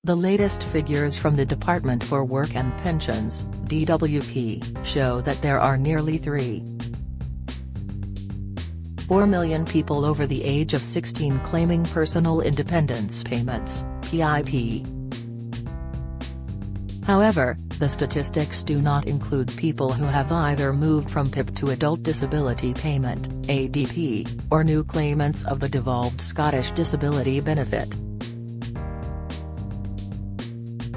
The latest figures from the Department for Work and Pensions (DWP) show that there are nearly 3.4 million people over the age of 16 claiming personal independence payments (PIP). However, the statistics do not include people who have either moved from PIP to Adult Disability Payment (ADP), or new claimants of the devolved Scottish Disability Benefit.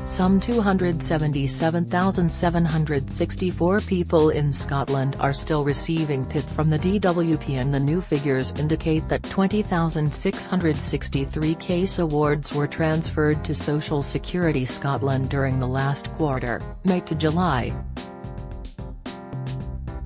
Some 277,764 people in Scotland are still receiving PIP from the DWP, and the new figures indicate that 20,663 case awards were transferred to Social Security Scotland during the last quarter, May to July.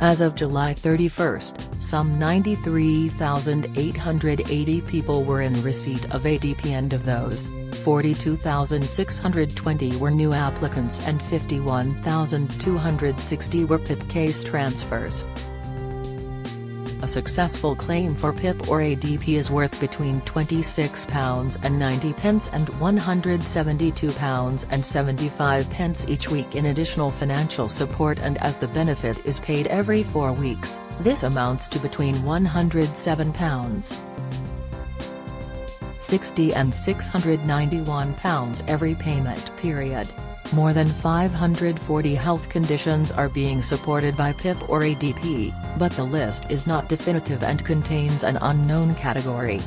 As of July 31, some 93,880 people were in receipt of ADP, and of those, 42,620 were new applicants and 51,260 were PIP case transfers. A successful claim for PIP or ADP is worth between £26.90 and £172.75 each week in additional financial support, and as the benefit is paid every 4 weeks, this amounts to between £107.60 and £691 every payment period. More than 540 health conditions are being supported by PIP or ADP, but the list is not definitive and contains an unknown category.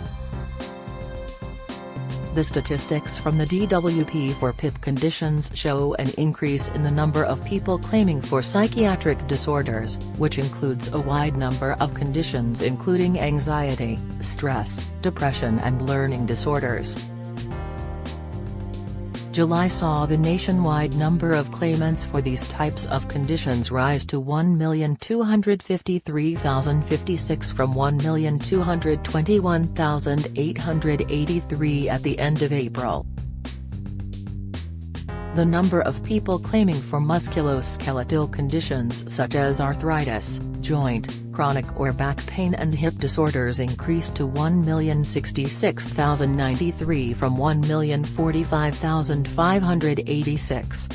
The statistics from the DWP for PIP conditions show an increase in the number of people claiming for psychiatric disorders, which includes a wide number of conditions including anxiety, stress, depression and learning disorders. July saw the nationwide number of claimants for these types of conditions rise to 1,253,056 from 1,221,883 at the end of April. The number of people claiming for musculoskeletal conditions such as arthritis, joint, chronic or back pain and hip disorders increased to 1,066,093 from 1,045,586.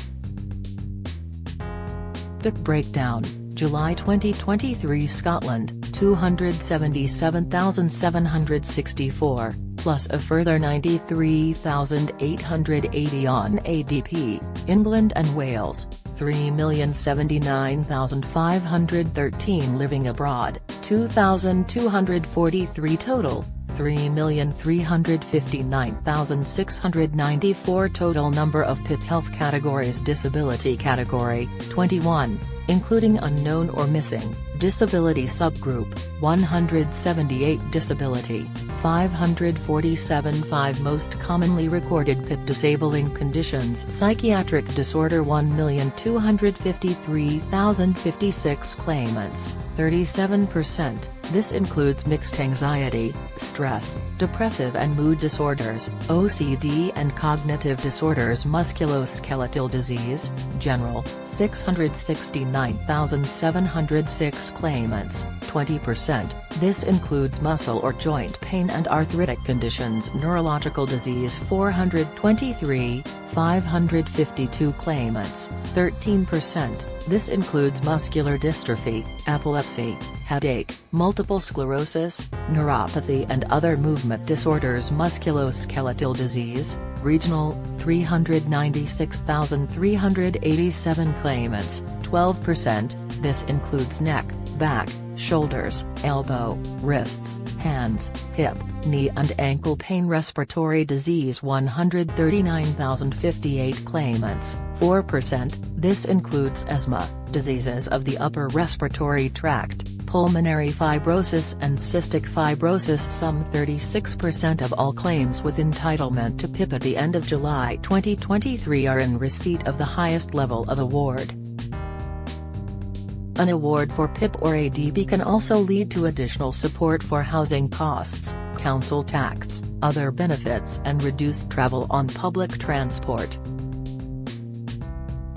PIP breakdown, July 2023 Scotland, 277,764, plus a further 93,880 on ADP, England and Wales, 3,079,513 living abroad, 2,243 total, 3,359,694 total number of PIP health categories. Disability category, 21, including unknown or missing, disability subgroup, 178 disability, 547 5 most commonly recorded PIP disabling conditions psychiatric disorder 1,253,056 claimants, 37%, this includes mixed anxiety, stress, depressive and mood disorders, OCD and cognitive disorders musculoskeletal disease, general, 669,706 claimants, 20%, this includes muscle or joint pain and arthritic conditions neurological disease 423, 552 claimants, 13%, this includes muscular dystrophy, epilepsy, headache, multiple sclerosis, neuropathy and other movement disorders musculoskeletal disease, regional, 396,387 claimants, 12%, this includes neck, back, shoulders, elbow, wrists, hands, hip, knee and ankle pain respiratory disease 139,058 claimants, 4%, this includes asthma, diseases of the upper respiratory tract, pulmonary fibrosis and cystic fibrosis. Some 36% of all claims with entitlement to PIP at the end of July 2023 are in receipt of the highest level of award. An award for PIP or ADP can also lead to additional support for housing costs, council tax, other benefits and reduced travel on public transport.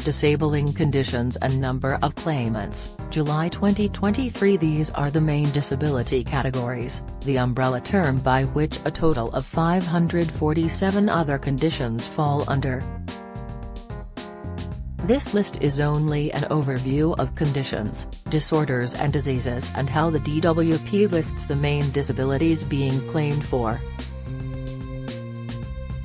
disabling conditions and number of claimants, July 2023. These are the main disability categories, the umbrella term by which a total of 547 other conditions fall under. This list is only an overview of conditions, disorders and diseases and how the DWP lists the main disabilities being claimed for.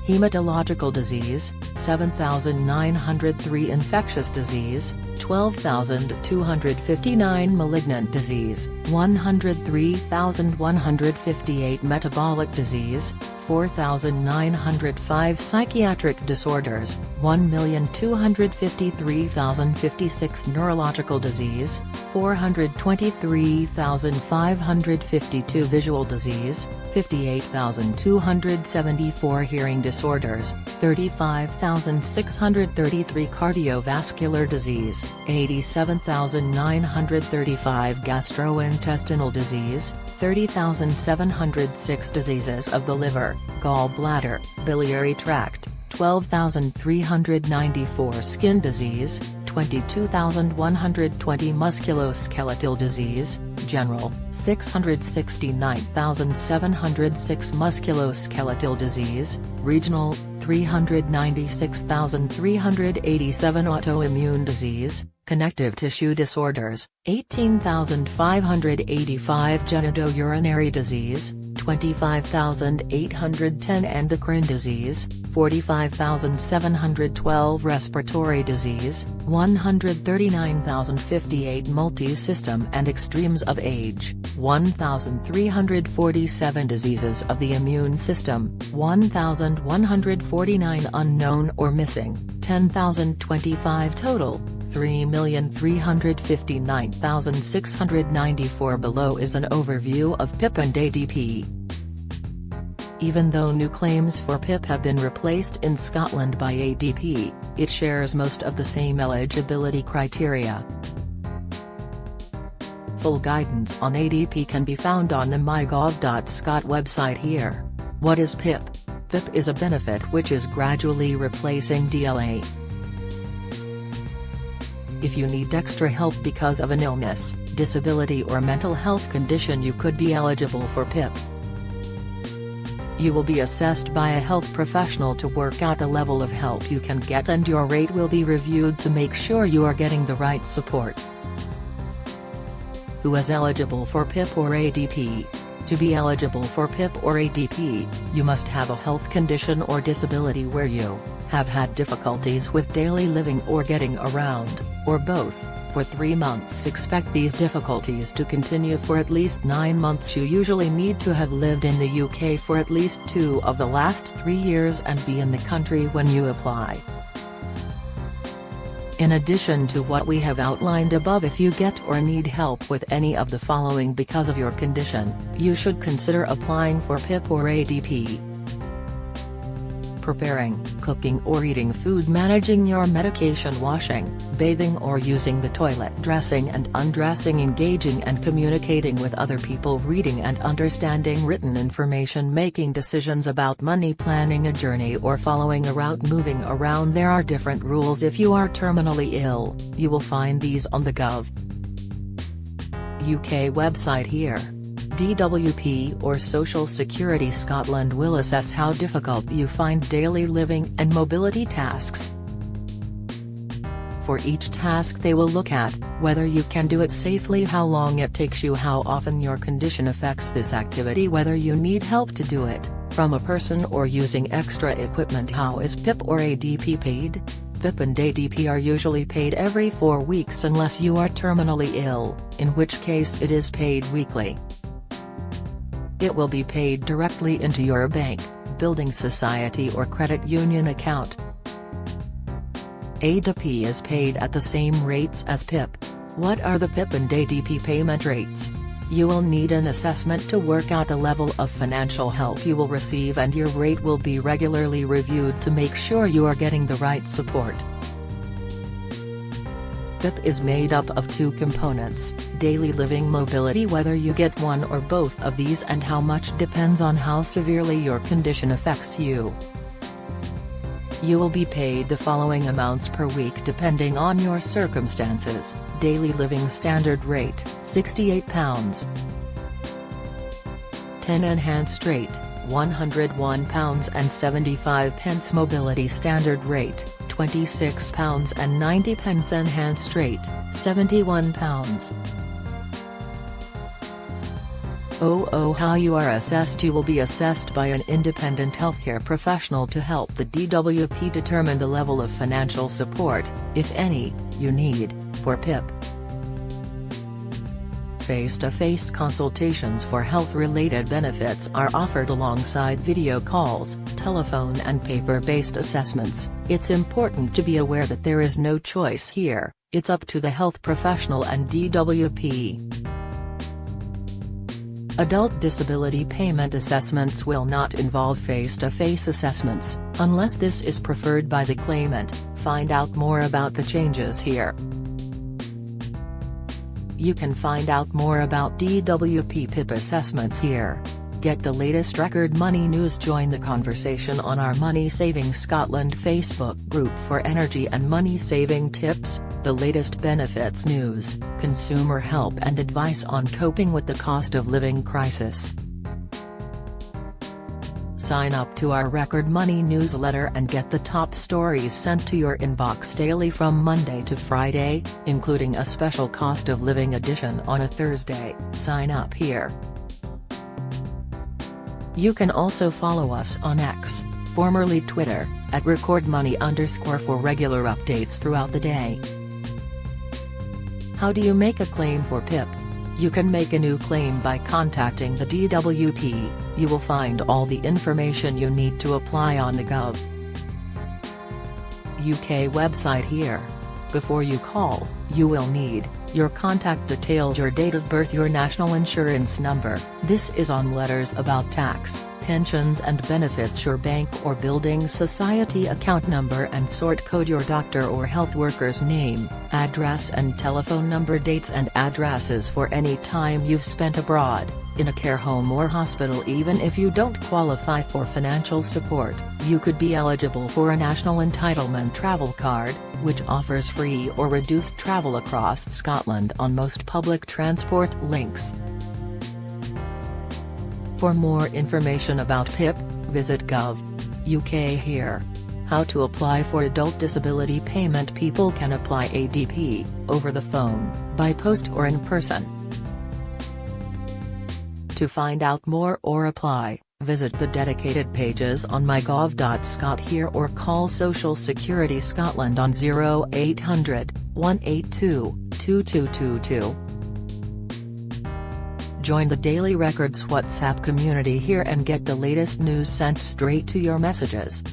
Hematological disease, 7,903. Infectious disease, 12,259. Malignant disease, 103,158. Metabolic disease, 4,905. Psychiatric disorders, 1,253,056. Neurological disease, 423,552. Visual disease, 58,274. Hearing disorders, 35,633. Cardiovascular disease, 87,935. Gastrointestinal disease, 30,706. Diseases of the liver, gallbladder, biliary tract, 12,394. Skin disease, 22,120. Musculoskeletal disease, general, 669,706. Musculoskeletal disease, regional, 396,387. Autoimmune disease, connective tissue disorders, 18,585. Genitourinary disease, 25,810. Endocrine disease, 45,712. Respiratory disease, 139,058. Multi-system and extremes of age, 1,347. Diseases of the immune system, 1,149. Unknown or missing, 10,025 total, 3,359,694. Below is an overview of PIP and ADP. Even though new claims for PIP have been replaced in Scotland by ADP, it shares most of the same eligibility criteria. Full guidance on ADP can be found on the mygov.scot website here. What is PIP? PIP is a benefit which is gradually replacing DLA. If you need extra help because of an illness, disability or mental health condition, you could be eligible for PIP. You will be assessed by a health professional to work out the level of help you can get, and your rate will be reviewed to make sure you are getting the right support. Who is eligible for PIP or ADP? To be eligible for PIP or ADP, you must have a health condition or disability where you have had difficulties with daily living or getting around, or both, for 3 months. Expect these difficulties to continue for at least 9 months. You usually need to have lived in the UK for at least 2 of the last 3 years and be in the country when you apply. In addition to what we have outlined above, if you get or need help with any of the following because of your condition, you should consider applying for PIP or ADP. Preparing, cooking or eating food, managing your medication, washing, bathing or using the toilet, dressing and undressing, engaging and communicating with other people, reading and understanding written information, making decisions about money, planning a journey or following a route, moving around. There are different rules. If you are terminally ill, you will find these on the Gov. UK website here. DWP or Social Security Scotland will assess how difficult you find daily living and mobility tasks. For each task they will look at whether you can do it safely, how long it takes you, how often your condition affects this activity, whether you need help to do it, from a person or using extra equipment. How is PIP or ADP paid? PIP and ADP are usually paid every 4 weeks unless you are terminally ill, in which case it is paid weekly. It will be paid directly into your bank, building society or credit union account. ADP is paid at the same rates as PIP. What are the PIP and ADP payment rates? You will need an assessment to work out the level of financial help you will receive, and your rate will be regularly reviewed to make sure you are getting the right support. PIP is made up of 2 components, daily living, mobility. Whether you get one or both of these and how much depends on how severely your condition affects you. You will be paid the following amounts per week depending on your circumstances. Daily living standard rate, £68. 10 enhanced rate, £101.75. Mobility standard rate, £26.90. Enhanced rate, £71. How you are assessed. You will be assessed by an independent healthcare professional to help the DWP determine the level of financial support, if any, you need, for PIP. Face-to-face consultations for health-related benefits are offered alongside video calls, telephone and paper-based assessments. It's important to be aware that there is no choice here, it's up to the health professional and DWP. Adult disability payment assessments will not involve face-to-face assessments, unless this is preferred by the claimant. Find out more about the changes here. You can find out more about DWP PIP assessments here. Get the latest record money news. Join the conversation on our Money Saving Scotland Facebook group for energy and money saving tips, the latest benefits news, consumer help and advice on coping with the cost of living crisis. Sign up to our Record Money newsletter and get the top stories sent to your inbox daily from Monday to Friday, including a special cost of living edition on a Thursday. Sign up here. You can also follow us on X, formerly Twitter, at @recordmoney_ for regular updates throughout the day. How do you make a claim for PIP? You can make a new claim by contacting the DWP. You will find all the information you need to apply on the Gov.UK website here. Before you call, you will need your contact details, your date of birth, your national insurance number. This is on letters about tax, pensions and benefits, your bank or building society account number and sort code, your doctor or health worker's name, address and telephone number, dates and addresses for any time you've spent abroad, in a care home or hospital. Even if you don't qualify for financial support, you could be eligible for a National Entitlement Travel Card, which offers free or reduced travel across Scotland on most public transport links. For more information about PIP, visit Gov.UK here. How to apply for adult disability payment. People can apply ADP, over the phone, by post or in person. To find out more or apply, visit the dedicated pages on mygov.scot here or call Social Security Scotland on 0800 182 2222. Join the Daily Records WhatsApp community here and get the latest news sent straight to your messages.